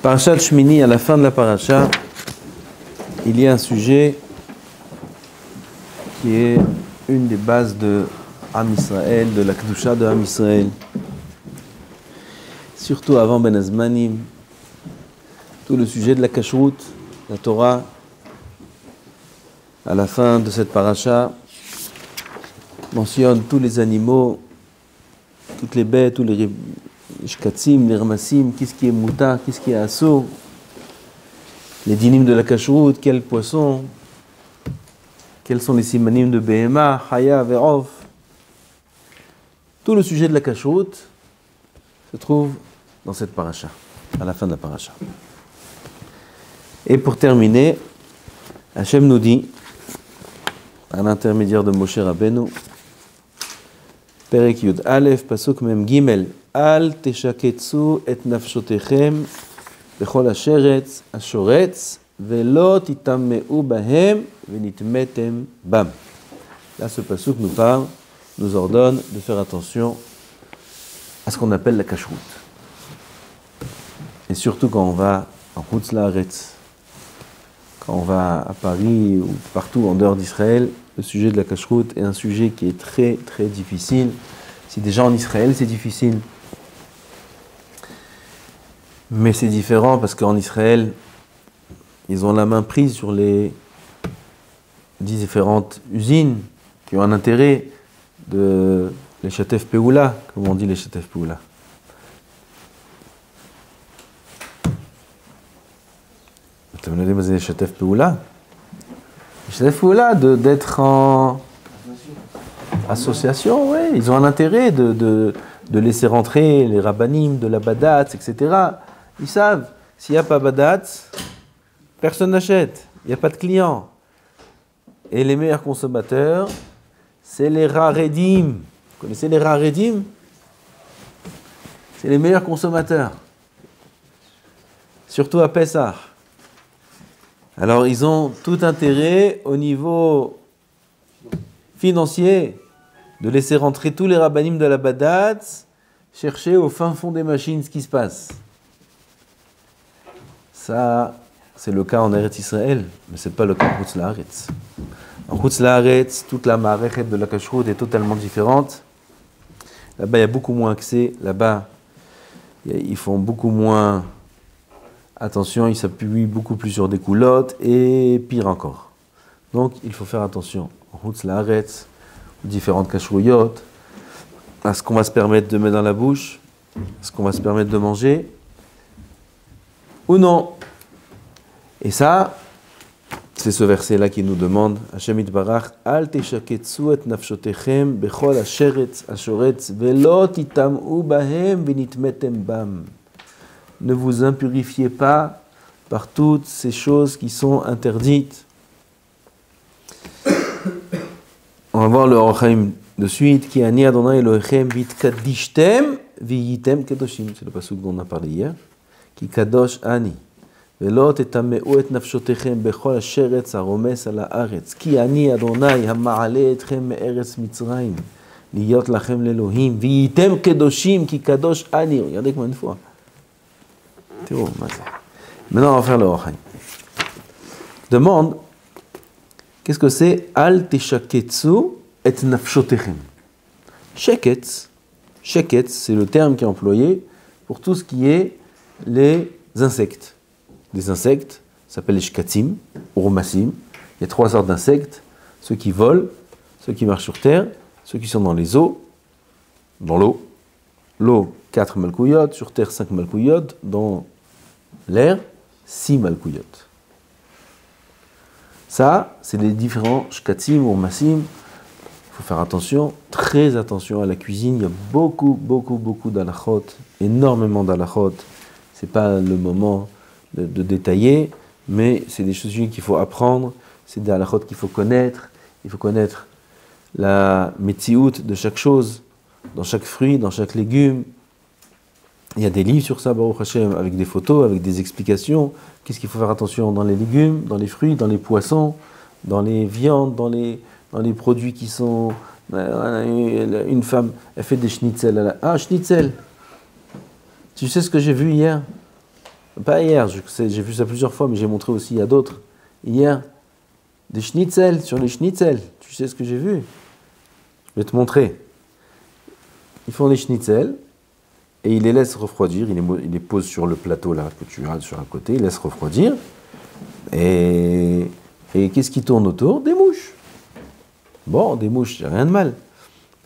Parashat Shmini, à la fin de la paracha, il y a un sujet qui est une des bases de Am Israël, de la Kedusha de Am Israël. Surtout avant Ben Azmanim, tout le sujet de la Kashrut, la Torah. À la fin de cette paracha, mentionne tous les animaux, toutes les bêtes, tous les shkatzim, les ramassim, qu'est-ce qui est mouta, qu'est-ce qui est asso, les dinim de la kashrut, quel poisson, quels sont les simanim de behema, haya, verov. Tout le sujet de la kashrut se trouve dans cette paracha, à la fin de la paracha. Et pour terminer, Hachem nous dit, à l'intermédiaire de Moshe Rabbeinu, Perek Yud Aleph, Pasuk Mem Gimel, Al teshaketsu et nafshotechem bechol hasheretz hashoretz velo titammeu bahem venitmetem bam. Là, ce pasuk nous parle, nous ordonne de faire attention à ce qu'on appelle la kashrut. Et surtout quand on va en Chutz La'aretz, quand on va à Paris ou partout en dehors d'Israël, le sujet de la kashrut est un sujet qui est très très difficile. Si déjà en Israël c'est difficile, mais c'est différent parce qu'en Israël, ils ont la main prise sur les différentes usines qui ont un intérêt de les Shatef Peoula, comme on dit les Shatef Peoula. Tu me dis, les Shatef Peoula? Les Shatef Peoula, d'être en association, oui, ils ont un intérêt de laisser rentrer les rabbanim, de la badatz, etc. Ils savent, s'il n'y a pas badatz, personne n'achète, il n'y a pas de clients. Et les meilleurs consommateurs, c'est les raredim. Vous connaissez les raredim? C'est les meilleurs consommateurs. Surtout à Pessah. Alors ils ont tout intérêt au niveau financier de laisser rentrer tous les rabbanim de la badatz, chercher au fin fond des machines ce qui se passe. Ça, c'est le cas en Eretz Israël, mais ce n'est pas le cas en Chutz La'aretz. En Chutz La'aretz, toute la ma'arechet de la kashrut est totalement différente. Là-bas, il y a beaucoup moins accès. Là-bas, ils font beaucoup moins attention, ils s'appuient beaucoup plus sur des coulottes, et pire encore. Donc, il faut faire attention en Chutz La'aretz, aux différentes kashruyot, à ce qu'on va se permettre de mettre dans la bouche, à ce qu'on va se permettre de manger, ou non. Et ça, c'est ce verset-là qui nous demande, Hashem Yitbarach, Al teshaketsu et nafshotechem bechol hasheretz hashoretz velo titam'u bahem venitmetem bam. Ne vous impurifiez pas par toutes ces choses qui sont interdites. On va voir le Or HaChaim de suite, Ki ani Adonai Elohechem vitkadishtem viyitem kedoshim. C'est le pasuk dont on a parlé hier. Ki kadosh ani. ולא תטמאו את נפשותיכם בכל השרץ הרומס על הארץ. כי אני אדוני המעלה אתכם מארץ מצרים, להיות לכם לאלוהים, והייתם קדושים כי קדוש אני. Regardez combien de fois. תראו מה זה. Maintenant on va faire le Or HaChaim. Demande, qu'est-ce que c'est Al teshaketsu et nafshotechem? Sheketz, c'est le terme qui est employé pour tout ce qui est les insectes. Des insectes, ça s'appelle les shkatzim, ou romassim. Il y a 3 sortes d'insectes, ceux qui volent, ceux qui marchent sur terre, ceux qui sont dans les eaux, dans l'eau. L'eau, 4 malkouyot, sur terre 5 malkouyot, dans l'air, 6 malkouyot. Ça, c'est les différents shkatzim ou romassim. Il faut faire attention, très attention à la cuisine. Il y a beaucoup d'halachot, énormément d'halachot. C'est pas le moment de détailler, mais c'est des choses qu'il faut apprendre, c'est des halachot qu'il faut connaître. Il faut connaître la metsiout de chaque chose, dans chaque fruit, dans chaque légume. Il y a des livres sur ça, Baruch Hashem, avec des photos, avec des explications. Qu'est-ce qu'il faut faire attention dans les légumes, dans les fruits, dans les poissons, dans les viandes, dans les produits qui sont... Une femme, elle fait des schnitzel. Ah, schnitzel! Tu sais ce que j'ai vu hier? Pas hier, j'ai vu ça plusieurs fois, mais j'ai montré aussi à d'autres. Hier, des schnitzels, sur les schnitzels. Tu sais ce que j'ai vu? Je vais te montrer. Ils font des schnitzels et ils les laissent refroidir. Ils les posent sur le plateau là que tu as sur un côté. Ils laissent refroidir. Et qu'est-ce qui tourne autour? Des mouches. Bon, des mouches, il n'y a rien de mal.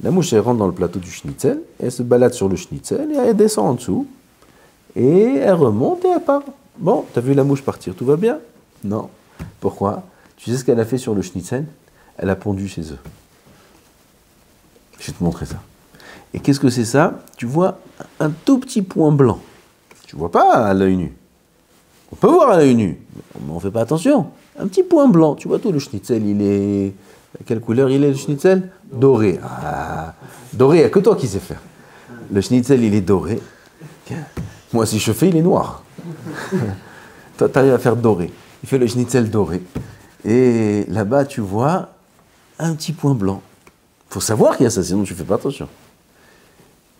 La mouche, elle rentre dans le plateau du schnitzel, elle se balade sur le schnitzel et elle descend en dessous. Et elle remonte et elle part. Bon, t'as vu la mouche partir, tout va bien? Non. Pourquoi? Tu sais ce qu'elle a fait sur le schnitzel? Elle a pondu ses œufs. Je vais te montrer ça. Et qu'est-ce que c'est ça? Tu vois un tout petit point blanc. Tu vois pas à l'œil nu. On peut voir à l'œil nu, mais on ne fait pas attention. Un petit point blanc. Tu vois tout, le schnitzel, il est... Quelle couleur il est, le schnitzel? Doré. Ah, doré, il n'y a que toi qui sais faire. Le schnitzel, il est doré. Moi, si je fais, il est noir. Toi, tu arrives à faire doré. Il fait le schnitzel doré. Et là-bas, tu vois un petit point blanc. Il faut savoir qu'il y a ça, sinon tu ne fais pas attention.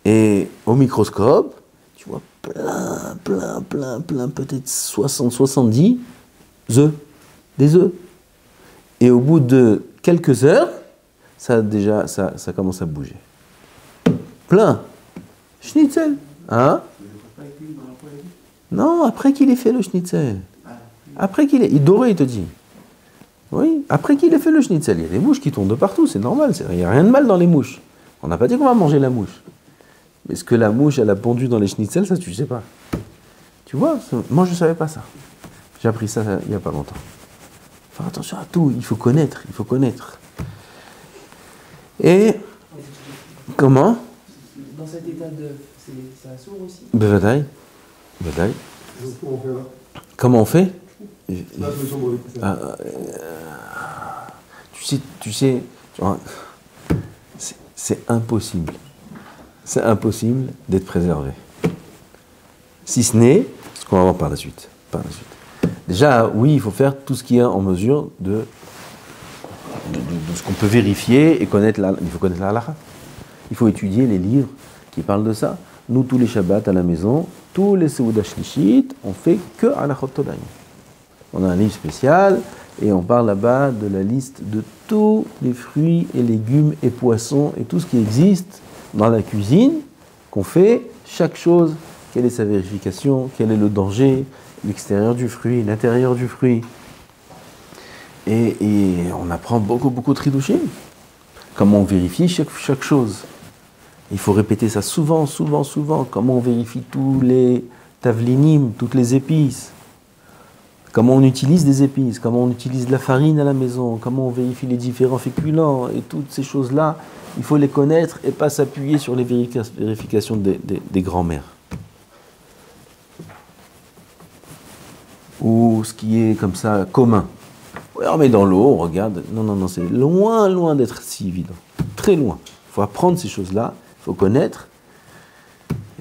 Et au microscope, tu vois plein, peut-être 60, 70 œufs. Des œufs. Et au bout de quelques heures, ça commence à bouger. Plein. Schnitzel. Hein? Non, après qu'il ait fait le schnitzel. Après qu'il ait... Il doré, il te dit. Oui, après qu'il ait fait le schnitzel. Il y a des mouches qui tournent de partout, c'est normal. Il n'y a rien de mal dans les mouches. On n'a pas dit qu'on va manger la mouche. Mais ce que la mouche, elle a pondu dans les schnitzels, ça, tu ne sais pas. Tu vois, moi, je ne savais pas ça. J'ai appris ça il n'y a pas longtemps. Faire attention à tout, il faut connaître, il faut connaître. Et comment? Dans cet état de... C'est un sourd aussi? Bevadaï. Comment on fait? Tu sais, c'est impossible. C'est impossible d'être préservé. Si ce n'est ce qu'on va voir par la suite. Déjà, oui, il faut faire tout ce qui est en mesure de ce qu'on peut vérifier et connaître. Il faut connaître la halakha. Il faut étudier les livres qui parlent de ça. Nous, tous les Shabbats à la maison, tous les Seudah Shlishit, on fait que halachot Tolaim. On a un livre spécial et on parle là-bas de la liste de tous les fruits et légumes et poissons et tout ce qui existe dans la cuisine, qu'on fait, chaque chose, quelle est sa vérification, quel est le danger, l'extérieur du fruit, l'intérieur du fruit. Et on apprend beaucoup de Hidushim. Comment on vérifie chaque chose. Il faut répéter ça souvent. Comment on vérifie tous les tavlinim, toutes les épices. Comment on utilise des épices, comment on utilise de la farine à la maison, comment on vérifie les différents féculents. Et toutes ces choses-là, il faut les connaître et pas s'appuyer sur les vérifications des grands-mères. Ou ce qui est comme ça commun. Ouais, on met dans l'eau, on regarde. Non, c'est loin d'être si évident. Très loin. Il faut apprendre ces choses-là, il faut connaître.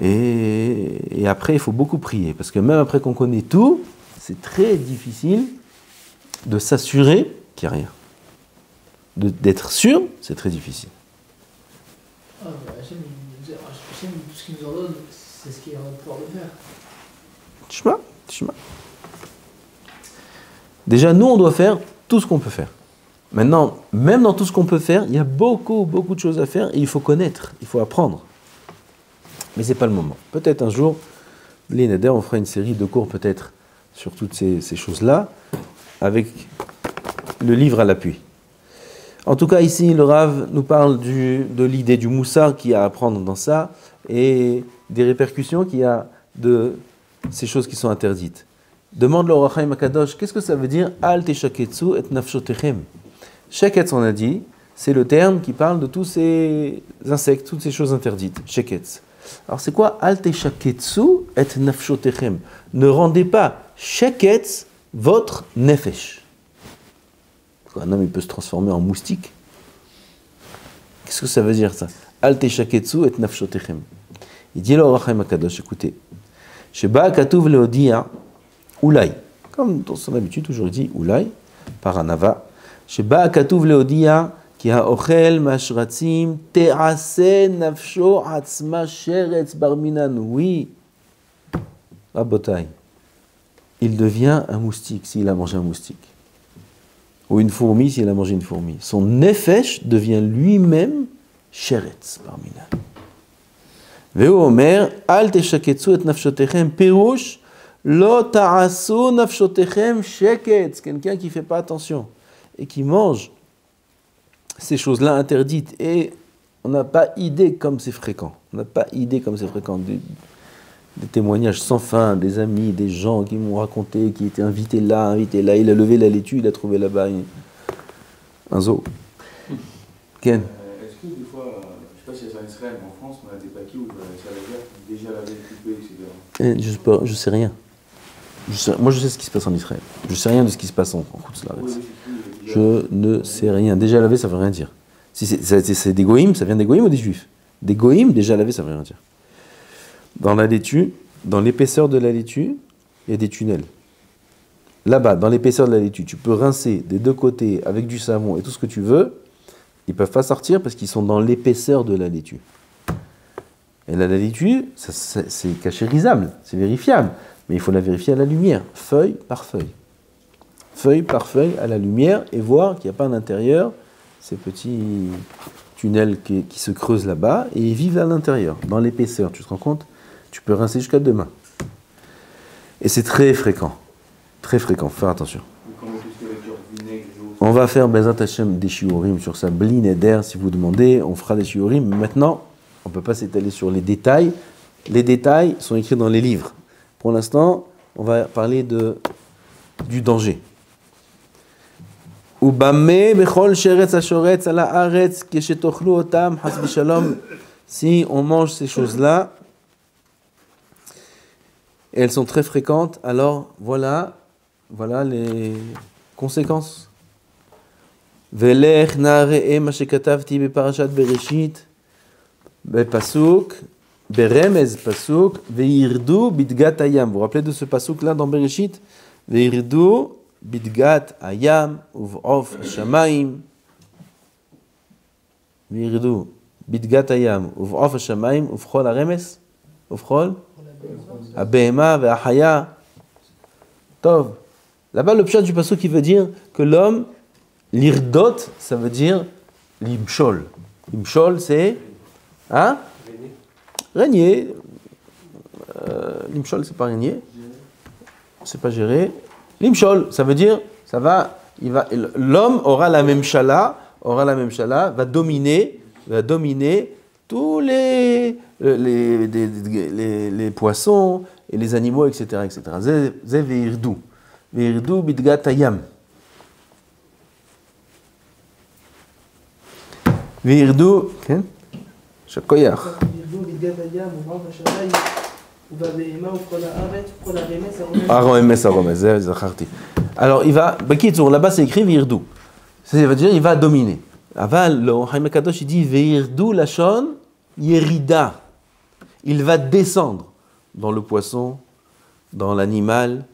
Et après, il faut beaucoup prier. Parce que même après qu'on connaît tout, c'est très difficile de s'assurer qu'il n'y a rien. D'être sûr, c'est très difficile. Hachem, tout ce qu'il nous en donne, c'est ce qu'il est en train de pouvoir le faire. Tishma. Déjà, nous, on doit faire tout ce qu'on peut faire. Maintenant, même dans tout ce qu'on peut faire, il y a beaucoup de choses à faire et il faut connaître, il faut apprendre. Mais ce n'est pas le moment. Peut-être un jour, les Nader, on fera une série de cours peut-être sur toutes ces choses-là, avec le livre à l'appui. En tout cas, ici, le Rav nous parle de l'idée du moussar qu'il y a à apprendre dans ça, et des répercussions qu'il y a de ces choses qui sont interdites. Demande le Ohr HaChaim HaKadosh, qu'est-ce que ça veut dire « Al teshaketzu et nafshotechem » Sheketz, on a dit, c'est le terme qui parle de tous ces insectes, toutes ces choses interdites. Sheketz. Alors c'est quoi « Al teshaketzu et nafshotechem » Ne rendez pas sheketz votre nefesh. Un homme, il peut se transformer en moustique. Qu'est-ce que ça veut dire ça? Al teshaketzu et nafshotechem. Il dit le Ohr HaChaim HaKadosh, écoutez, Sheba katuv leodia Oulai, comme dans son habitude, toujours il dit Oulai, par un ava. Sheba katuv leodia ki haochel mashratzim te'ase nafsho atzma sheretz barminan. Oui, Rabotai, il devient un moustique s'il a mangé un moustique. Ou une fourmi s'il a mangé une fourmi. Son nefesh devient lui-même sheretz parmi nous. Veo omer, al teshaketsu et nafshotechem perush, lo ta'asu nafshotechem sheketz. Quelqu'un qui ne fait pas attention et qui mange ces choses-là interdites. Et on n'a pas idée comme c'est fréquent. On n'a pas idée comme c'est fréquent. Des témoignages sans fin, des amis, des gens qui m'ont raconté, qui étaient invités là. Il a levé la laitue, il a trouvé là-bas un zoo. Ken? Est-ce que des fois, je ne sais pas si c'est en Israël, mais en France, on a des paquets où c'est à la guerre déjà lavé, coupé, etc. Je sais rien. Moi, je sais ce qui se passe en Israël. Je sais rien de ce qui se passe en Koutz-Laretz. Je ne sais rien. Déjà lavé, ça ne veut rien dire. Si c'est des goïms, ça vient des goïms ou des juifs? Des goïms, déjà lavé, ça ne veut rien dire. Dans la laitue, dans l'épaisseur de la laitue, il y a des tunnels. Là-bas, dans l'épaisseur de la laitue, tu peux rincer des deux côtés avec du savon et tout ce que tu veux. Ils ne peuvent pas sortir parce qu'ils sont dans l'épaisseur de la laitue. Et là, la laitue, c'est cachérisable, c'est vérifiable. Mais il faut la vérifier à la lumière, feuille par feuille. Feuille par feuille à la lumière et voir qu'il n'y a pas à l'intérieur ces petits tunnels qui se creusent là-bas et ils vivent à l'intérieur, dans l'épaisseur. Tu te rends compte? Tu peux rincer jusqu'à demain. Et c'est très fréquent. Très fréquent, faut faire attention. On va faire Bezat Hashem des shiurim sur ça, Bli Neder, si vous demandez, on fera des shiurim. Maintenant, on ne peut pas s'étaler sur les détails. Les détails sont écrits dans les livres. Pour l'instant, on va parler du danger. Ubame bechol sheretz hashoretz ala aretz keshetochlu otam has b'shalom. Si on mange ces choses-là, et elles sont très fréquentes, alors voilà les conséquences. Velech na're'e ma shekatavti beparashat Bereshit bepasuk beremez pasuk veirdu bidgat hayam. Vous vous rappelez de ce pasuk là dans Bereshit? Veirdu bidgat hayam uv'of hashamayim. Veirdu bidgat hayam uv'of hashamayim uv'chol haremez uv'chol הבהמה והחיה. טוב. Là-bas, le pshat du pasuk qui veut dire que l'homme, l'irdot, ça veut dire l'imshol. L'imshol, c'est régner. L'imshol, c'est pas régner. C'est pas gérer. L'imshol, ça veut dire, l'homme aura la même shala, va dominer tous les poissons et les animaux, etc. Zé veirdu. Veirdu bidgat hayam. Veirdu, shakoyach. Alors, il va, là-bas c'est écrit veirdu. Ça veut dire il va dominer. Aval, le Haïm Kadosh, il dit veirdu lachon yerida. Il va descendre dans le poisson, dans l'animal,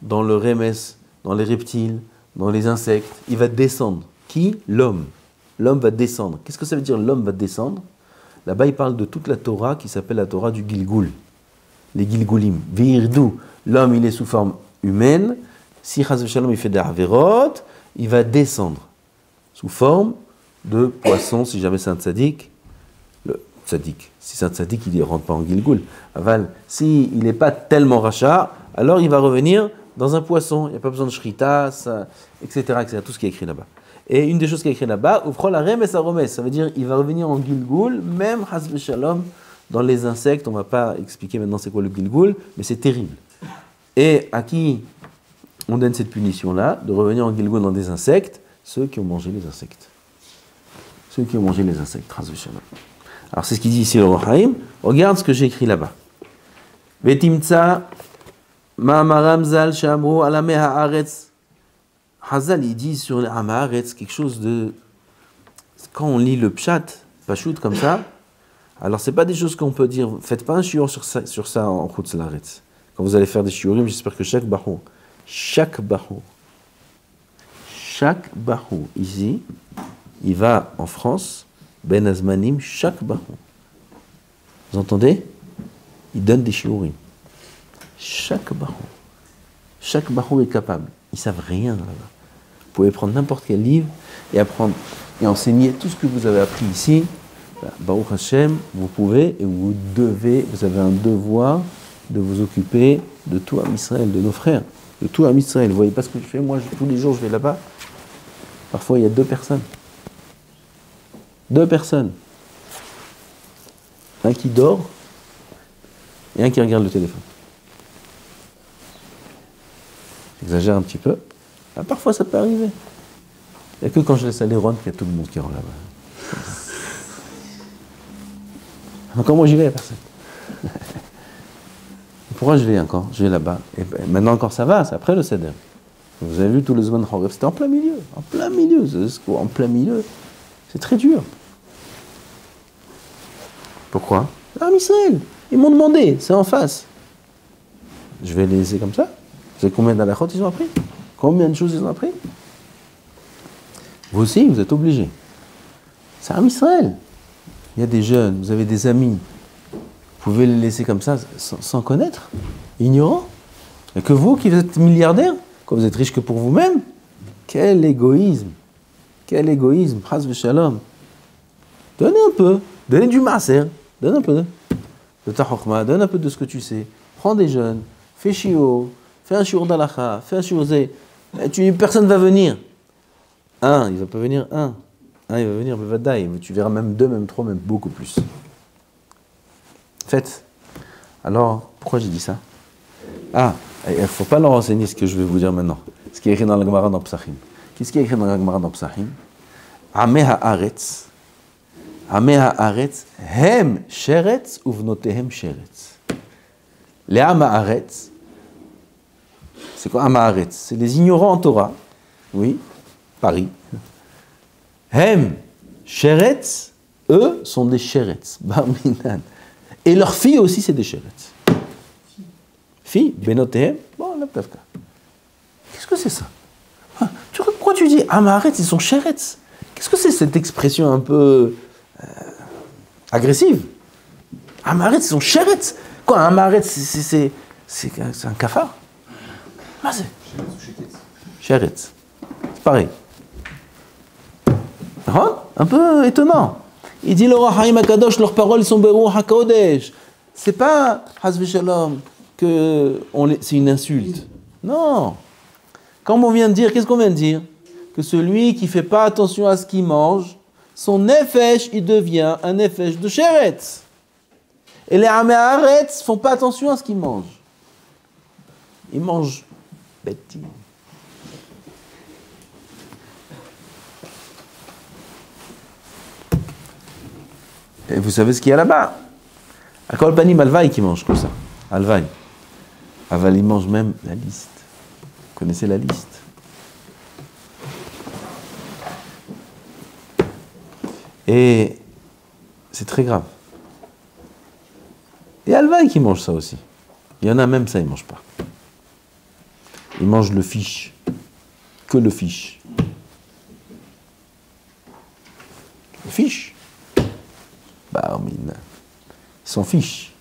dans le remes, dans les reptiles, dans les insectes. Il va descendre. Qui? L'homme. L'homme va descendre. Qu'est-ce que ça veut dire l'homme va descendre? Là-bas, il parle de toute la Torah qui s'appelle la Torah du Gilgul. Les Gilgulim. Veirdu. L'homme, il est sous forme humaine. Si Chas v'Shalom, il fait des averot, il va descendre sous forme de poisson, si jamais c'est un tzaddik. Tzaddik. Si c'est un tzaddik, il ne rentre pas en Gilgul. Aval, si il n'est pas tellement rachat, alors il va revenir dans un poisson. Il n'y a pas besoin de shrita, etc., tout ce qui est écrit là-bas. Et une des choses qui est écrit là-bas, Ufrol harem es aromes, ça veut dire il va revenir en Gilgul, même Chas v'Shalom, dans les insectes. On ne va pas expliquer maintenant c'est quoi le Gilgul, mais c'est terrible. Et à qui on donne cette punition-là, de revenir en Gilgul dans des insectes? Ceux qui ont mangé les insectes. Ceux qui ont mangé les insectes, Chas v'Shalom. Alors c'est ce qu'il dit ici le Rochaim. Regarde ce que j'ai écrit là-bas. Vetimtsa ma'amaram zal shamru ala me haaretz. Hazal, il dit sur les haaretz quelque chose de... Quand on lit le pshat, pachout comme ça, alors c'est pas des choses qu'on peut dire. Faites pas un shiur sur ça en Chutz Laaretz. Quand vous allez faire des shiurim, j'espère que chaque bahou ici, il va en France, Ben Azmanim, chaque bahou. Vous entendez? Il donne des shiurim. Chaque Chaque bahour est capable. Ils savent rien là-bas. Vous pouvez prendre n'importe quel livre et apprendre et enseigner tout ce que vous avez appris ici. Baruch Hashem, vous pouvez et vous devez, vous avez un devoir de vous occuper de tout Am Israël, de nos frères, de tout Am Israël. Vous voyez pas ce que je fais? Moi, tous les jours, je vais là-bas. Parfois, il y a 2 personnes. 2 personnes. Un qui dort et un qui regarde le téléphone. J'exagère un petit peu. Ah, parfois, ça peut arriver. Il n'y a que quand je laisse aller Ron qu'il y a tout le monde qui rentre là-bas. Encore moi, j'y vais, personne. Pourquoi je vais encore? Je vais là-bas. Et maintenant encore, ça va, c'est après le Seder. Vous avez vu tout le Zman Choref, c'était en plein milieu. En plein milieu. En plein milieu. C'est très dur. Pourquoi? Ah, Israël, ils m'ont demandé, c'est en face. Je vais les laisser comme ça. Vous savez combien d'halachot ils ont appris? Combien de choses ils ont appris? Vous aussi, vous êtes obligés. C'est un Israël. Il y a des jeunes, vous avez des amis. Vous pouvez les laisser comme ça, sans connaître, ignorants. Il n'y a que vous qui êtes milliardaire, quand vous êtes riche que pour vous-même. Quel égoïsme. Quel égoïsme. Chas v'shalom. Donnez un peu. Donnez du maaser. Donne un peu de ta chokma. Donne un peu de ce que tu sais. Prends des jeunes. Fais shiur. Fais un shiur d'alacha. Fais un shiur zé. Personne ne va venir. Il ne va pas venir un. Il va venir bevadaï. Tu verras même 2, même 3, même beaucoup plus. Faites. Alors, pourquoi j'ai dit ça? Il ne faut pas leur enseigner ce que je vais vous dire maintenant. Ce qui est écrit dans la Gemara dans Psachim. Qu'est-ce qui est écrit dans la Gemara dans Psachim? Ameh haaretz. Ameh haaretz. Hem sheretz uvnotehem sheretz. Les Am haaretz. C'est quoi Am haaretz? C'est les ignorants en Torah. Oui, Paris. Hem sheretz. Eux sont des sheretz. Barminan. Et leurs filles aussi, c'est des sheretz. Filles, benotehem. Bon, la plavka. Qu'est-ce que c'est ça? Pourquoi tu dis Amaretz, ils sont sheretz? Qu'est-ce que c'est cette expression un peu agressive? Amaretz, ils sont sheretz. Quoi, Amaretz, c'est un cafard? C'est sheretz. C'est pareil. Un peu étonnant. Il dit l'Or HaChaim HaKadosh, leurs paroles sont Beruach HaKodesh. C'est pas Chas v'Shalom que c'est une insulte. Non. Comme on vient de dire, qu'est-ce qu'on vient de dire? Que celui qui ne fait pas attention à ce qu'il mange, son nefesh, il devient un nefesh de sheretz. Et les Ameh haaretz ne font pas attention à ce qu'ils mangent. Ils mangent bêtis. Et vous savez ce qu'il y a là-bas? À Kol Panim, Alvaï qui mange comme ça. Alvaï. Aval, il mange même la liste. Vous connaissez la liste? Et c'est très grave. Et Alvaï qui mange ça aussi. Il y en a même ça, ils ne mangent pas. Ils mangent le fiche. Que le fiche. Le fiche. Ils s'en fichent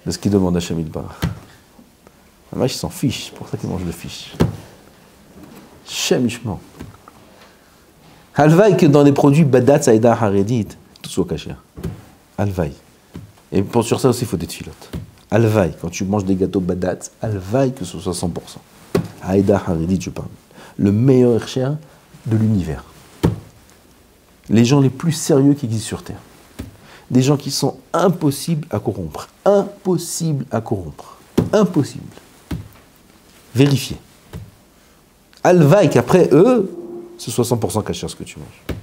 de ce qu'ils demandent à Shamil Bar. Ils s'en fichent, c'est pour ça qu'ils mangent le fiche. Chemichement. Alvaï que dans les produits Badat, Saïda, Haredit, tout soit caché. Alvaï. Et pour sur ça aussi, il faut des filotes. Alvaï, quand tu manges des gâteaux Badat, Alvaï que ce soit 100%. Haïda, Haredit, je parle. Le meilleur hercher de l'univers. Les gens les plus sérieux qui existent sur Terre. Des gens qui sont impossibles à corrompre. Impossible à corrompre. Impossible. Vérifiez. Alvaï qu'après eux, ce soit 100% caché ce que tu manges.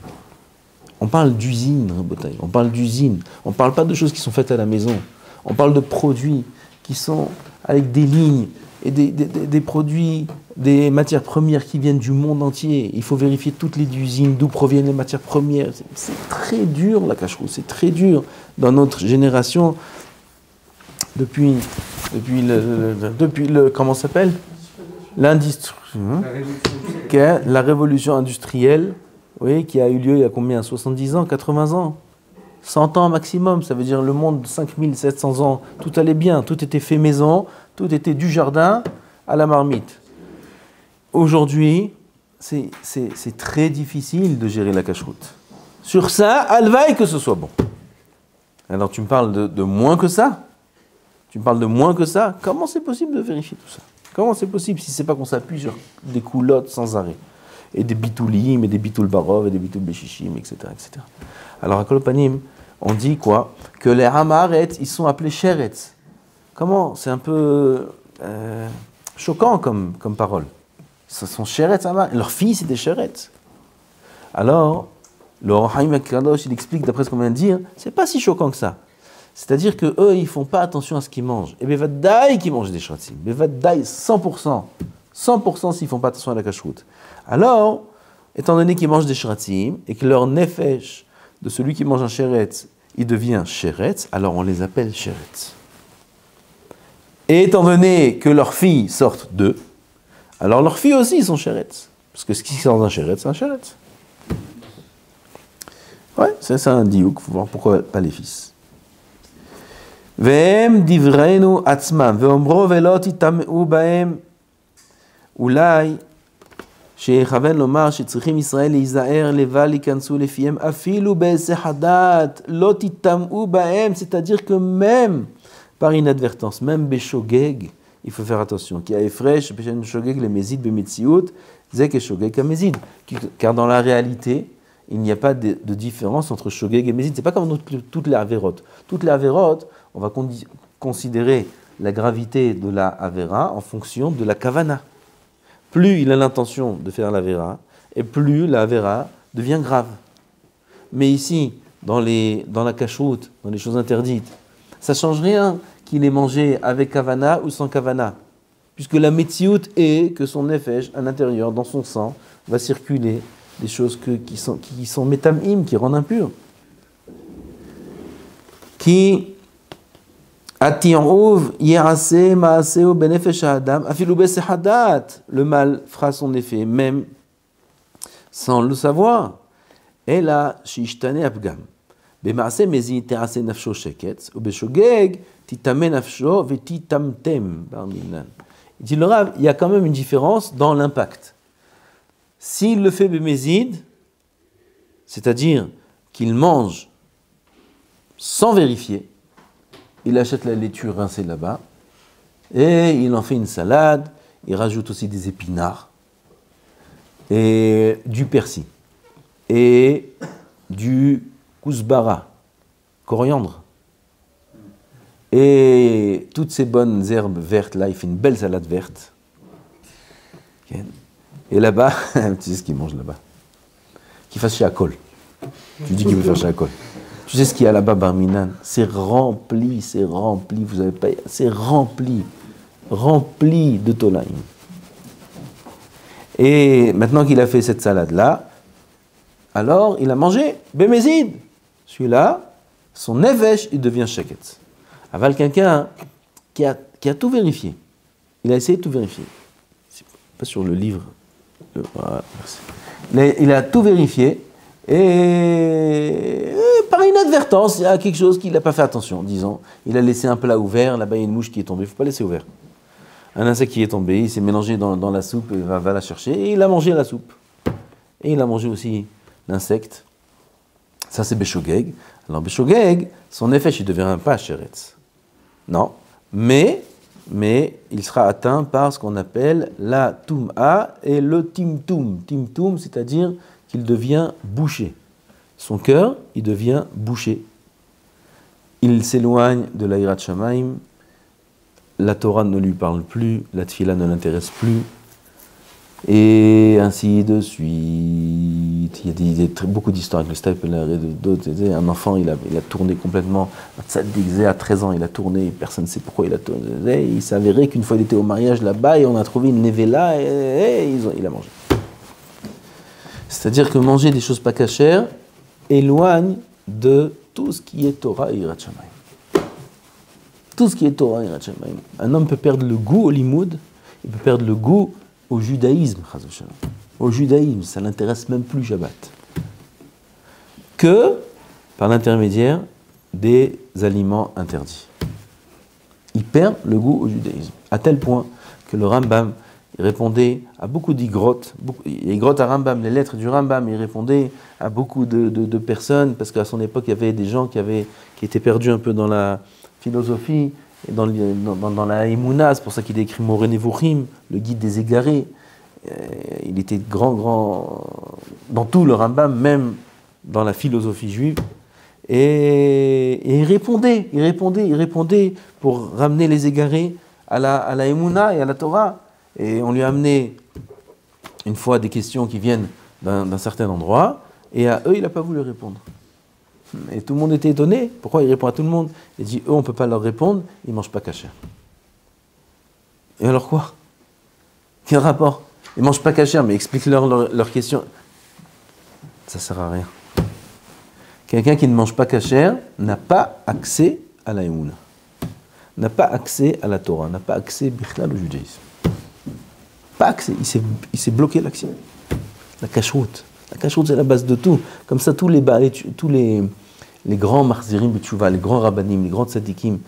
On parle d'usine, Rabotai. On parle d'usine. On ne parle pas de choses qui sont faites à la maison. On parle de produits qui sont avec des lignes et des produits, des matières premières qui viennent du monde entier. Il faut vérifier toutes les usines, d'où proviennent les matières premières. C'est très dur la cache-roue, c'est très dur dans notre génération. Depuis le comment ça s'appelle? L'industrie. La révolution industrielle, oui, qui a eu lieu il y a combien? 70 ans, 80 ans 100 ans maximum, ça veut dire le monde 5700 ans, tout allait bien, tout était fait maison, tout était du jardin, à la marmite. Aujourd'hui, c'est très difficile de gérer la cacheroute. Sur ça, alvaï que ce soit bon. Alors tu me parles de moins que ça? Tu me parles de moins que ça? Comment c'est possible de vérifier tout ça? Comment c'est possible si c'est pas qu'on s'appuie sur des coulottes sans arrêt? Et des bitoulim, et des bitoul barov, et des bitoul béchichim, etc., etc. Alors à Kolopanim, on dit quoi? Que les hamaretz, ils sont appelés sheretz. Comment? C'est un peu choquant comme parole. Ce sont sheretz hamar. Leurs filles, c'est des sheretz. Alors, le Haïm Akadosh, il explique, d'après ce qu'on vient de dire, c'est pas si choquant que ça. C'est-à-dire qu'eux, ils font pas attention à ce qu'ils mangent. Et Bevadaï qui mangent des shratzim. Bevadaï, 100%. 100% s'ils font pas attention à la cacheroute. Alors, étant donné qu'ils mangent des shratzim, et que leur nefesh de celui qui mange un sheretz, il devient sheretz, alors on les appelle sheretz. Et étant donné que leurs filles sortent d'eux, alors leurs filles aussi sont sheretz. Parce que ce qui sort d'un sheretz, c'est un sheretz. Ouais, c'est ça un diouk, il faut voir pourquoi pas les fils. Ve'em divreinu atzmam, ve'omro ve'lo titameu ba'em, אולי שיכוון לומר שצריכים ישראל להיזהר לבל ייכנסו לפיהם אפילו בהיסח הדעת, לא תטמאו בהם, c'est-à-dire que même par inadvertance, même בשוגג, il faut faire attention, כי ההפרש בין שוגג למזיד במציאות, זה כשוגג כמזיד, car dans la réalité, il n'y a pas de différence entre shogeg et mezid. C'est pas comme toutes les avérotes. Toutes les avérotes, on va considérer la gravité de la avéra en fonction de la kavana. Plus il a l'intention de faire l'avéra, et plus la avéra devient grave. Mais ici, dans la cachoute, dans les choses interdites, ça ne change rien qu'il ait mangé avec kavana ou sans kavana. Puisque la metsiout est que son nefesh, à l'intérieur, dans son sang, va circuler des choses qui sont métamim, qui rendent impurs. Qui ati'uv yerase ma'aseo benefesh ha'adam afilu besehadat. Le mal fera son effet même sans le savoir. Ela sheishtane apgam. Bema'ase mezi te'ase nafsho sheketz ou beshogeg titame nafsho vetitamtem. Il dit le Rav, il y a quand même une différence dans l'impact. S'il le fait bémézid, c'est-à-dire qu'il mange sans vérifier, il achète la laitue rincée là-bas, et il en fait une salade, il rajoute aussi des épinards, et du persil, et du kousbara, coriandre, et toutes ces bonnes herbes vertes, là, il fait une belle salade verte. Okay. Et là-bas, tu sais ce qu'il mange là-bas? Qu'il fasse chez Akol. Tu dis qu'il veut faire chez Akol. Tu sais ce qu'il y a là-bas, Barminan? C'est rempli, vous avez pas... C'est rempli de tolaïm. Et maintenant qu'il a fait cette salade-là, alors il a mangé bémézid. Celui-là, son nefesh, il devient sheketz. Aval quelqu'un qui a tout vérifié. Il a essayé de tout vérifier. C'est pas sur le livre. Voilà, merci. Il a tout vérifié et par inadvertance, il y a quelque chose qu'il n'a pas fait attention. Disons, il a laissé un plat ouvert, là-bas il y a une mouche qui est tombée, il ne faut pas laisser ouvert. Un insecte qui est tombé, il s'est mélangé dans la soupe, il va la chercher et il a mangé la soupe. Et il a mangé aussi l'insecte. Ça c'est Beshogeg. Alors Beshogeg, son effet, il ne devient pas sheretz. Non, mais il sera atteint par ce qu'on appelle la tum'a et le timtum. Timtum, c'est-à-dire qu'il devient bouché. Son cœur, il devient bouché. Il s'éloigne de la Hirat Shamaim, la Torah ne lui parle plus, la Tfila ne l'intéresse plus, et ainsi de suite. Il y a beaucoup d'histoires avec le Stapler et d'autres. Un enfant, il a tourné complètement. À 13 ans, il a tourné, personne ne sait pourquoi il a tourné. Il s'avérait qu'une fois il était au mariage là-bas et on a trouvé une nevela et il a mangé. C'est-à-dire que manger des choses pas cachères éloigne de tout ce qui est Torah et Hirat Shamayim. Tout ce qui est Torah et Hirat Shamayim. Un homme peut perdre le goût au limoud, il peut perdre le goût au judaïsme, au judaïsme, ça n'intéresse même plus Shabbat, que par l'intermédiaire des aliments interdits. Il perd le goût au judaïsme, à tel point que le Rambam il répondait à beaucoup d'igrottes, les grottes à Rambam, les lettres du Rambam, il répondait à beaucoup de personnes, parce qu'à son époque, il y avait des gens qui étaient perdus un peu dans la philosophie, et dans la Emouna, c'est pour ça qu'il a écrit Moreh Nevuchim, le guide des égarés. Il était grand, dans tout le Rambam, même dans la philosophie juive. Et il répondait pour ramener les égarés à la Emouna et à la Torah. Et on lui a amené une fois des questions qui viennent d'un certain endroit, et à eux, il n'a pas voulu répondre. Et tout le monde était étonné. Pourquoi il répond à tout le monde? Il dit, eux, on ne peut pas leur répondre, ils ne mangent pas kasher. Et alors quoi? Quel rapport? Ils ne mangent pas kasher, mais explique-leur leur question. Ça ne sert à rien. Quelqu'un qui ne mange pas kasher n'a pas accès à la Emouna, n'a pas accès à la Torah, n'a pas accès bichlal au judaïsme. Pas accès, il s'est bloqué l'accès. La kashrut. La kashrut, c'est la base de tout. Comme ça, tous les grands marzirim b'tshuva, les grands rabbanim, les grands tzadikim.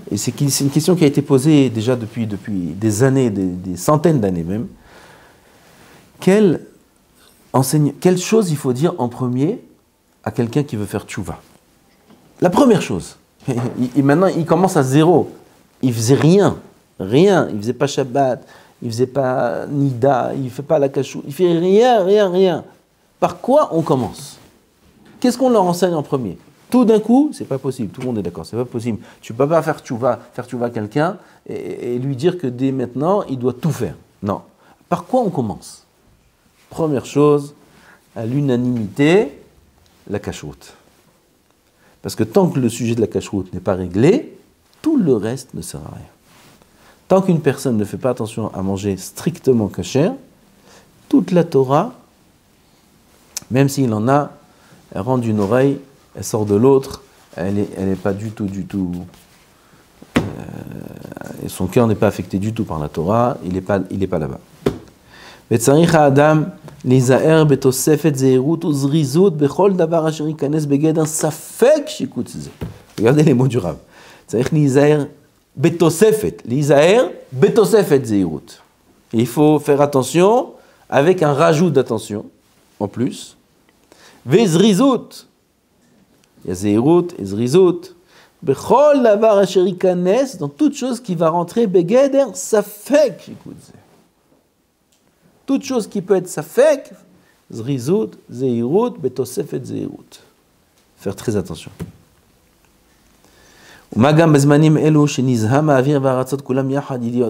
Et c'est une question qui a été posée déjà depuis des années, des centaines d'années même. Quelle chose il faut dire en premier à quelqu'un qui veut faire tchouva? La première chose. Maintenant, il commence à zéro. Il faisait rien. Il faisait pas Shabbat. Il faisait pas Nida. Il fait pas la kashrut. Il fait rien. Par quoi on commence? Qu'est-ce qu'on leur enseigne en premier? Tout d'un coup, c'est pas possible. Tout le monde est d'accord, c'est pas possible. Tu peux pas faire tchouva à quelqu'un et lui dire que dès maintenant, il doit tout faire. Non. Par quoi on commence? Première chose, à l'unanimité, la kashrut. Parce que tant que le sujet de la kashrut n'est pas réglé, tout le reste ne sert à rien. Tant qu'une personne ne fait pas attention à manger strictement kasher, toute la Torah, même s'il en a, elle rentre d'une oreille, elle sort de l'autre, elle est pas du tout, et son cœur n'est pas affecté du tout par la Torah, il est pas là-bas. וצריך האדם להיזהר בתוספת זהירות וזריזות בכל דבר אשר ייכנס בגדר ספק שיקוץ זה. regardez les mots du Rav. צריך להיזהר בתוספת זהירות. Il faut faire attention avec un rajout d'attention en plus. וזריזות. Il y a זהירות et זריזות. בכל דבר אשר ייכנס, dans toute chose qui va rentrer בגדר ספק שיקוץ זה. Toute chose qui peut être safek, zrizout, zeirut, betosefet zeirut. Faire très attention.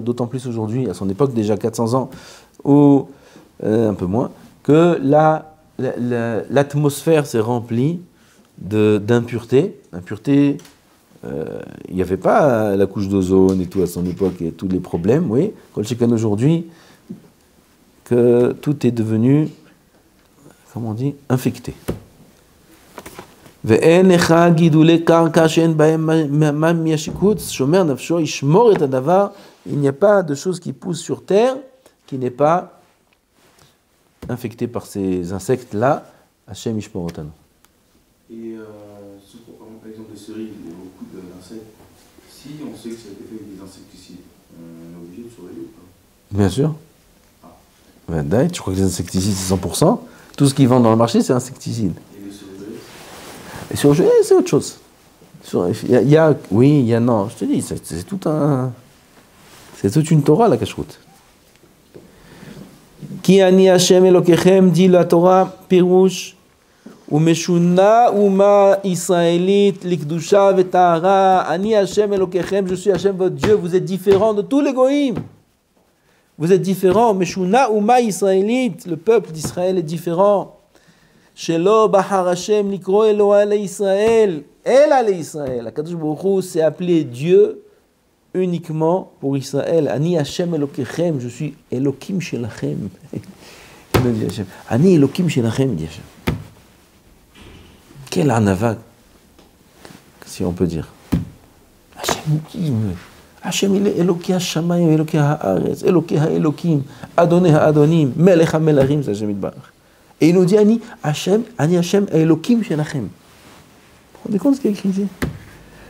D'autant plus aujourd'hui, à son époque déjà 400 ans, ou un peu moins, que l'atmosphère s'est remplie d'impuretés. Impuretés, il n'y avait pas la couche d'ozone et tout à son époque et tous les problèmes, oui. Kolchikan aujourd'hui, que tout est devenu, comment on dit, infecté. Il n'y a pas de chose qui pousse sur terre qui n'est pas infectée par ces insectes-là. Hashem Yishmor Otanu. Et par exemple des cerises, il y a beaucoup d'insectes. Si on sait que ça a été fait avec des insecticides, on est obligé de surveiller ou pas? Bien sûr. Tu crois que les insecticides c'est 100%? Tout ce qu'ils vendent dans le marché c'est insecticide. Et les surgelés? Les surgelés c'est autre chose. Il y a non. Je te dis, c'est toute une Torah la kashrut. Ki ani Hashem Elokechem, dit la Torah, pirouche, umeshuna uma israélite likdusha vetahara. Ani Hashem Elokechem, je suis Hashem votre Dieu. Vous êtes différents de tous les goïms. Vous êtes différents, Meshuna Uma Israélite, le peuple d'Israël est différent. Shelo Bahar Hashem Likro Eloah le Israël, Ela le Israël. Akadosh Baruch Hu s'est appelé Dieu uniquement pour Israël. Ani Hashem Elokechem, je suis Elokim Shelachem. Ani Elokim Shelachem, dit Hashem. Quel anava, si on peut dire. Hashem il est Eloki HaShamayim, Eloki HaAretz, Eloki HaElokim, Adonai HaAdonim, Melech HaMelachim, c'est Hashem Yitbarach. Et il nous dit, Ani Hashem Elokim Shelachem. Vous vous rendez compte ce qu'il est écrit ici?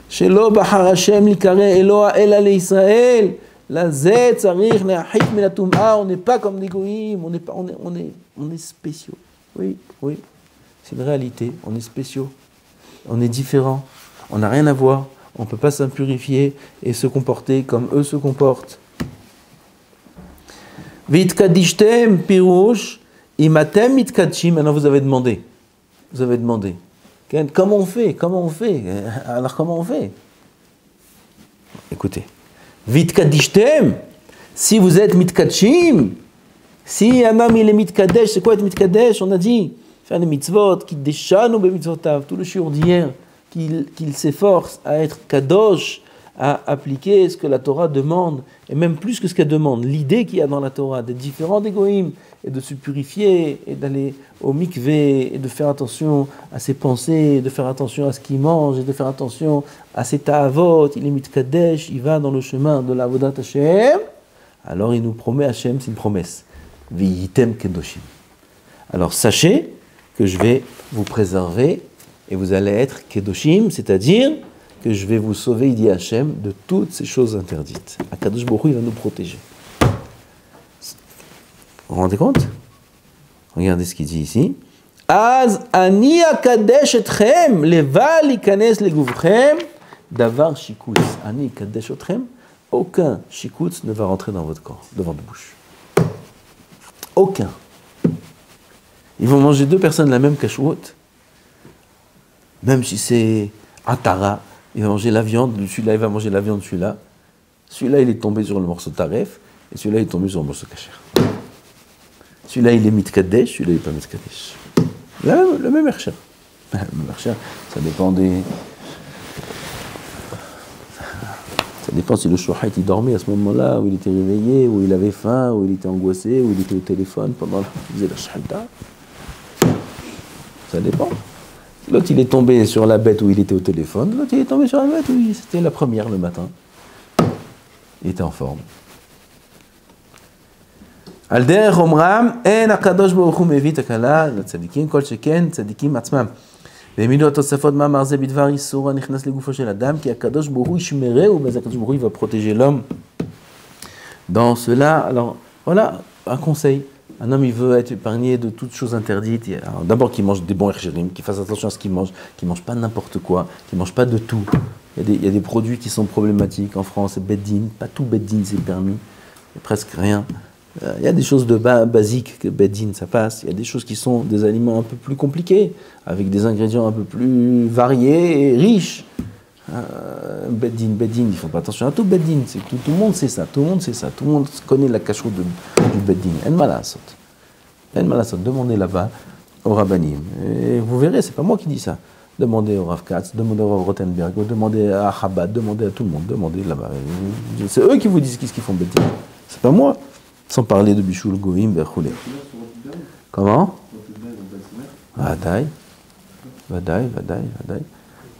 Shelo Bahar Hashem Likare Eloah Ela le Israël. La zet, tzarich, le'achit, minatum'a, on n'est pas comme des goïms, on est spéciaux. Oui, oui, c'est une réalité, on est spéciaux, on est différents, on n'a rien à voir, on ne peut pas s'impurifier et se comporter comme eux se comportent. Vitkadishtem, pirouche, imatem, mitkadshim, maintenant vous avez demandé. Comment on fait? Alors comment on fait? Écoutez. Vitkadishtem, si vous êtes mitkadshim, si un homme il est mitkadesh, c'est quoi être mitkadesh? On a dit, faire des mitzvot, qui déchanu be mitzvotav, tout le shiur d'hier, qu'il s'efforce à être kadosh, à appliquer ce que la Torah demande, et même plus que ce qu'elle demande, l'idée qu'il y a dans la Torah, d'être différent des goïms, et de se purifier, et d'aller au mikvé, et de faire attention à ses pensées, et de faire attention à ce qu'il mange, et de faire attention à ses ta'avot, il est mitkadesh, il va dans le chemin de l'avodat Hashem, alors il nous promet Hashem, c'est une promesse, viyitem kedoshim. Alors sachez que je vais vous préserver, et vous allez être kedoshim, c'est-à-dire que je vais vous sauver, il dit Hashem, de toutes ces choses interdites. Akadosh Baruch Hu, il va nous protéger. Vous vous rendez compte? Regardez ce qu'il dit ici. Az ani akadesh etchem, leval ikanes leguvchem, davar shikutz. Ani akadesh etchem, aucun shikutz ne va rentrer dans votre corps, devant votre bouche. Aucun. Ils vont manger deux personnes la même kashrut, même si c'est un tara. Il va manger la viande, celui-là il va manger la viande, celui-là. Celui-là il est tombé sur le morceau taref, et celui-là il est tombé sur le morceau kasher. Celui-là il est mitkadesh, celui-là il n'est pas mitkadesh. Le même ercher. Le même ercher, ça dépend des... Ça dépend si le shouhait il dormait à ce moment-là, où il était réveillé, où il avait faim, où il était angoissé, où il était au téléphone pendant qu'il faisait la shahita. Ça dépend. L'autre, il est tombé sur la bête où il était au téléphone. L'autre, il est tombé sur la bête où c'était la première le matin. Il était en forme. Alder Omram, en akadosh baruch hu mevi takala l'tzadikim kol sheken tzadikim atzmam. Ve'emilu atosafot ma'amar ze bidvar isura nichnas legufo shel adam ki akadosh baruch hu yishmereu, mais akadosh baruch hu va protéger l'homme. Dans cela, alors voilà un conseil. Un homme, il veut être épargné de toutes choses interdites. Alors, d'abord, qu'il mange des bons herchérim, qu'il fasse attention à ce qu'il mange pas n'importe quoi, qu'il mange pas de tout. Il y a des produits qui sont problématiques en France, c'est beddin, pas tout beddin c'est permis, il y a presque rien. Il y a des choses de basiques que beddin ça passe, il y a des choses qui sont des aliments un peu plus compliqués, avec des ingrédients un peu plus variés et riches. Beddin, il faut pas attention à tout beddin, c'est tout le monde sait ça, tout le monde connaît la cacheroute du beddin. En malasot, demandez là-bas au rabbanim, et vous verrez, c'est pas moi qui dis ça. Demandez au Rav Katz, demandez au Rav Rothenberg, demandez à Chabad, demandez à tout le monde, demandez là-bas. C'est eux qui vous disent qu'est-ce qu'ils font beddin, c'est pas moi. Sans parler de Bishul Goïm, Berchoulé. Comment?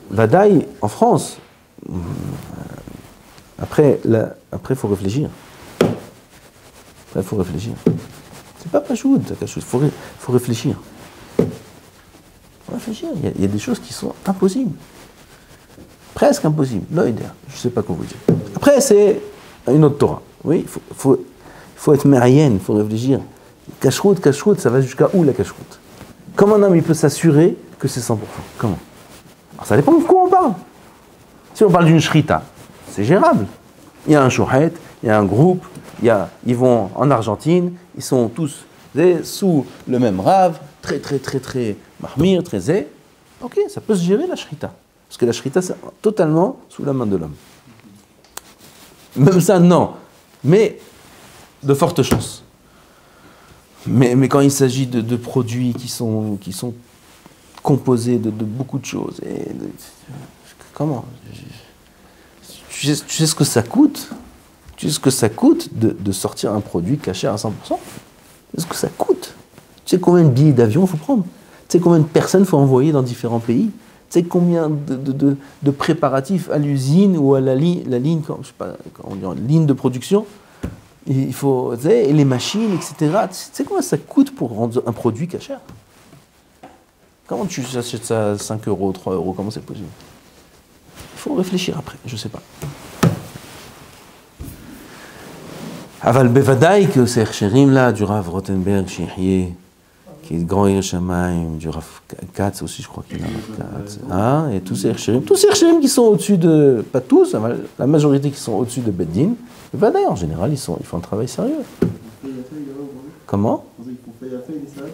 Vadaï, en France. Après, il faut réfléchir. C'est pas pachoud, il faut réfléchir. Il y a des choses qui sont impossibles. Presque impossibles. Je ne sais pas comment vous dire. Après, c'est une autre Torah. Oui, il faut être mérienne, il faut réfléchir. Cacheroute, ça va jusqu'à où la cacheroute? Comment un homme il peut s'assurer que c'est 100%? Comment? Alors, ça dépend de quoi on parle. Si on parle d'une shrita, c'est gérable. Il y a un shouhet, il y a un groupe, ils vont en Argentine, ils sont tous sous le même rave, très mahmir, très zé. Ok, ça peut se gérer la shrita. Parce que la shrita, c'est totalement sous la main de l'homme. Même ça, non. Mais de fortes chances. Mais quand il s'agit de produits qui sont composés de beaucoup de choses, comment? Tu sais ce que ça coûte? Tu sais ce que ça coûte de sortir un produit caché à 100%? Tu sais ce que ça coûte? Tu sais combien de billets d'avion il faut prendre? Tu sais combien de personnes il faut envoyer dans différents pays? Tu sais combien de préparatifs à l'usine ou à la ligne, je sais pas, comment on dit, ligne de production? Il faut, tu sais, et les machines, etc. Tu sais combien ça coûte pour rendre un produit caché? Comment tu achètes ça à 5 euros, 3 euros? Comment c'est possible? Il faut réfléchir après, je ne sais pas. Aval bevadaï que c'est Cherim là, du Rav Rothenberg, Shihye, qui est grand Yerushalayim, du Rav Katz aussi, je crois qu'il a Rav Katz. Hein, et tous ces Cherim qui sont au-dessus de, pas tous, la majorité qui sont au-dessus de Beddin, bevadaï en général, ils font un travail sérieux. Comment? Ils font feuille à feuille, les salades.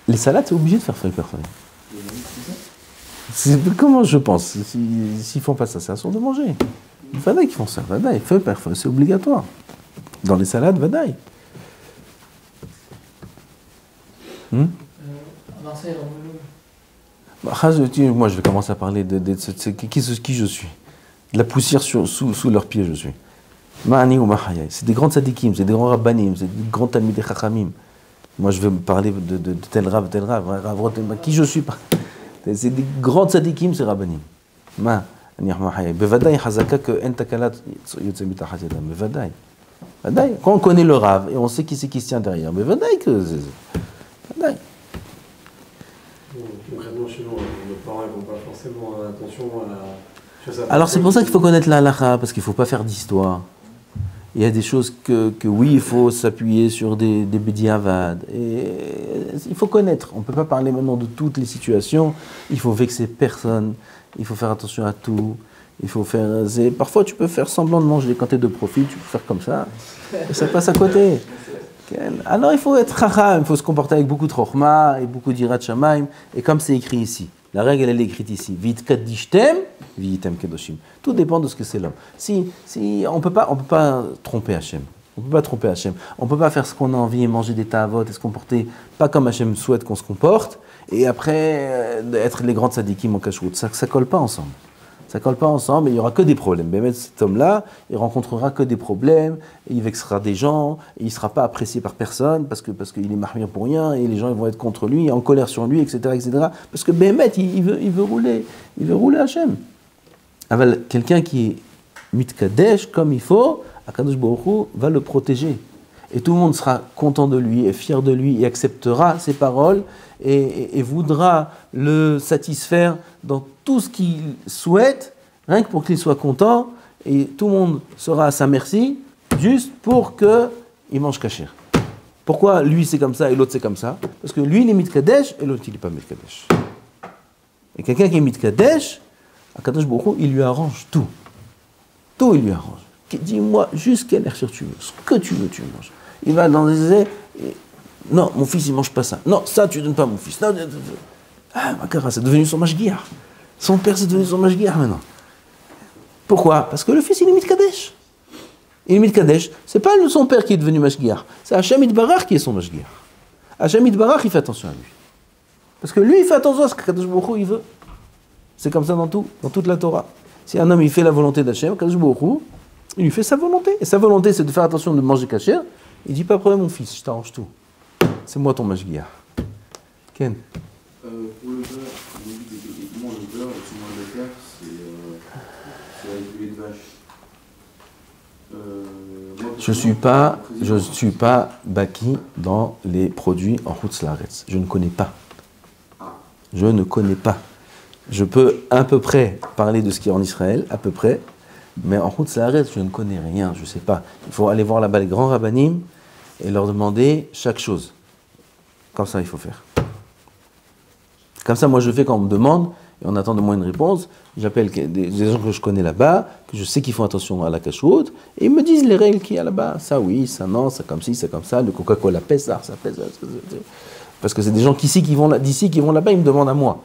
Les salades, c'est obligé de faire feuille par feuille. Comment je pense? S'ils font pas ça, c'est à son de manger. Vadaï qui font ça, vadaï, feuille par feuille, c'est obligatoire. Dans les salades, vadaï. Moi, je vais commencer à parler de qui je suis. De la poussière sous leurs pieds, je suis. Ma'ani ou Mahayai. C'est des grands tzadikim, c'est des grands rabbanim, c'est des grands talmidei chachamim. Moi, je vais me parler de tel rav, qui je suis. C'est des grands tzadikim, c'est rabbanim. Bevadaï hazaka que en takalat yotze mitachat yadam. Bevadaï. Quand on connaît le rav et on sait qui c'est qui se tient derrière, bevadaï que bevadaï. Concrètement, chez nous, nos parents ne font pas forcément attention à la chose. Alors c'est pour ça qu'il faut connaître la halakha, parce qu'il ne faut pas faire d'histoire. Il y a des choses que oui, il faut s'appuyer sur des bédiavad. Et il faut connaître. On ne peut pas parler maintenant de toutes les situations. Il faut vexer personne. Il faut faire attention à tout. Il faut faire. Parfois, tu peux faire semblant de manger quand tu es de profit. Tu peux faire comme ça. Et ça passe à côté. Alors, il faut être chacham. Il faut se comporter avec beaucoup de chokhma et beaucoup d'irat shamayim. Et comme c'est écrit ici. La règle, elle est écrite ici. Vit kaddishtem, vitem kedoshim. Tout dépend de ce que c'est l'homme. On peut pas tromper Hachem. On peut pas tromper Hachem. On peut pas faire ce qu'on a envie et manger des ta'avot et se comporter pas comme Hachem souhaite qu'on se comporte. Et après, être les grands tzadikim en kashrut. Ça colle pas ensemble. Ça colle pas ensemble et il y aura que des problèmes. Mais cet homme-là, il rencontrera que des problèmes, et il vexera des gens, et il sera pas apprécié par personne parce qu'il est mahmir pour rien et les gens ils vont être contre lui, en colère sur lui, etc., etc. Parce que Bémet, il veut rouler Hachem. Avec quelqu'un qui est mitkadesh comme il faut, Akadosh Baruch Hu va le protéger. Et tout le monde sera content de lui, et fier de lui, et acceptera ses paroles, et voudra le satisfaire dans tout ce qu'il souhaite, rien que pour qu'il soit content, et tout le monde sera à sa merci, juste pour qu'il mange kasher. Pourquoi lui c'est comme ça et l'autre c'est comme ça? Parce que lui il est mitkadesh et l'autre il n'est pas mitkadesh. Et quelqu'un qui est mitkadesh, Akadosh Baruch Hu, il lui arrange tout. Tout il lui arrange. Dis-moi juste quelle heure tu veux, ce que tu veux, tu manges. Il va dans des non, mon fils il mange pas ça. Non, ça tu donnes pas à mon fils. Non, Makara, c'est devenu son mashgiach. Son père c'est devenu son mashgiach maintenant. Pourquoi? Parce que le fils il est mitkadesh. Il est mitkadesh, c'est pas son père qui est devenu mashgiach, c'est Hachem Yitbarach qui est son mashgiach. Hachem Yitbarach il fait attention à lui. Parce que lui il fait attention à ce que Kadosh Baruch Hu il veut. C'est comme ça dans toute la Torah. Si un homme il fait la volonté d'Hachem, Kadosh Baruch Hu, il lui fait sa volonté. Et sa volonté, c'est de faire attention de manger kasher. Il dit pas de problème, mon fils, je t'arrange tout. C'est moi ton mashgiach. Ken. Pour le beurre, moi le beurre, et souvent le terre, c'est avec du lait de vache. Je suis pas baki dans les produits en Chutz Laaretz. Je ne connais pas. Je peux à peu près parler de ce qui est en Israël, à peu près. Mais en Chutz Laaretz, je ne connais rien, je ne sais pas. Il faut aller voir là-bas les grands rabbanim et leur demander chaque chose. Comme ça, il faut faire. Comme ça, moi, je fais quand on me demande, et on attend de moi une réponse, j'appelle des gens que je connais là-bas, que je sais qu'ils font attention à la kashrut, et ils me disent les règles qu'il y a là-bas. Ça oui, ça non, ça comme ci, ça comme ça, le Coca-Cola pèse ça pèse ça. Parce que c'est des gens d'ici qui vont là-bas, ils me demandent à moi.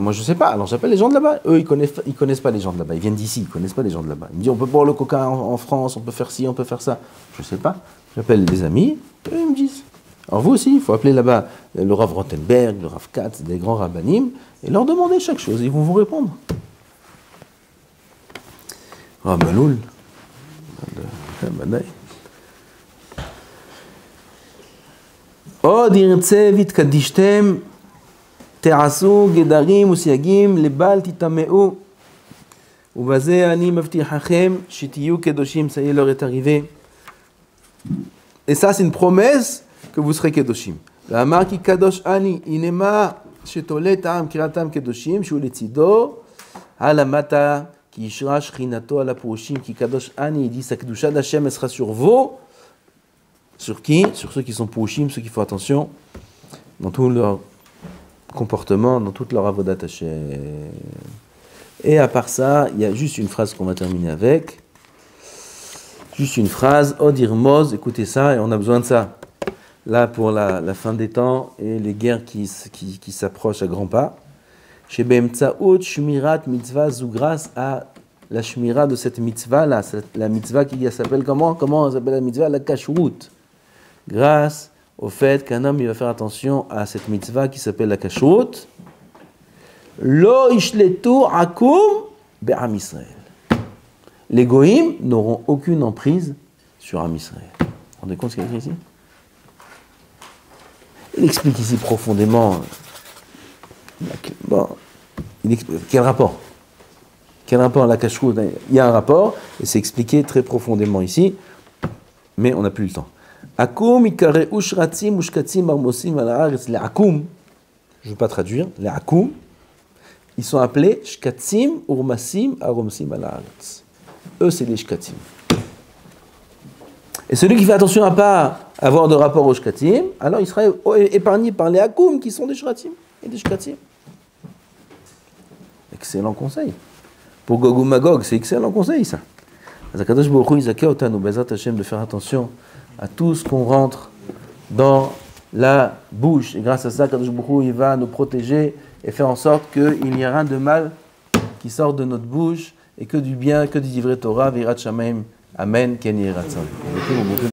Moi je sais pas, alors j'appelle les gens de là-bas. Eux ils connaissent pas les gens de là-bas, ils viennent d'ici, ils connaissent pas les gens de là-bas. Ils me disent on peut boire le coca en France, on peut faire ci, on peut faire ça. Je sais pas, j'appelle des amis, eux ils me disent. Alors vous aussi, il faut appeler là-bas le Rav Rothenberg, le Rav Katz, des grands rabbanim, et leur demander chaque chose, ils vont vous répondre. Ah Maloul. עוד ירצה והתקדישתם תעשו גדרים וסייגים לבל תטמאו ובזה אני מבטיחכם שתהיו קדושים. Ça y est, l'heure est arrivée. Et ça c'est une promesse que vous serez קדושים. ואמר כי קדוש אני, הנה מה שתולה טעם קריאתם קדושים שהוא לצידו הלמטה qui ishra shrinato ala purushim, qui kadosh ani, il dit sa kedusha d'Hashem, elle sera sur vous. Sur qui? Sur ceux qui sont purushim, ceux qui font attention dans tout leur comportement, dans toute leur avodat Hashem. Et à part ça, il y a juste une phrase qu'on va terminer avec. Juste une phrase, Od Irmoz, écoutez ça, et on a besoin de ça. Là, pour la fin des temps et les guerres qui s'approchent à grands pas. Chez Be'emtsaout, Shmirat Mitzvah, grâce à la Shmira de cette mitzvah, là, la mitzvah qui s'appelle comment? Comment s'appelle la mitzvah? La Kashrut. Grâce au fait qu'un homme il va faire attention à cette mitzvah qui s'appelle la Kashrut. Lo ishletu akum be'am Israël. Les goïms n'auront aucune emprise sur Am Israël. Vous vous rendez compte ce qu'il y a écrit ici? Il explique ici profondément. Bon, quel rapport? Quel rapport à la kashrut? Il y a un rapport, et c'est expliqué très profondément ici, mais on n'a plus le temps. Akum ikare ushratzim ushkatzim armosim ala haaretz. Les akum, je ne veux pas traduire, les akum, ils sont appelés shkatzim urmasim aromsim ala haaretz. Eux, c'est les shkatzim. Et celui qui fait attention à ne pas avoir de rapport aux shkatzim, alors il sera épargné par les akum qui sont des shratzim et des shkatzim. Excellent conseil. Pour Gog ou Magog, c'est excellent conseil ça. Akadosh Baruch Hu Yizakeh otanu Be'ezrat Hashem de faire attention à tout ce qu'on rentre dans la bouche. Et grâce à ça, Akadosh Baruch Hu il va nous protéger et faire en sorte qu'il n'y a rien de mal qui sort de notre bouche et que du bien, que du divrei Torah, Virat Shamaim. Amen. Ken Yeh Ratzon.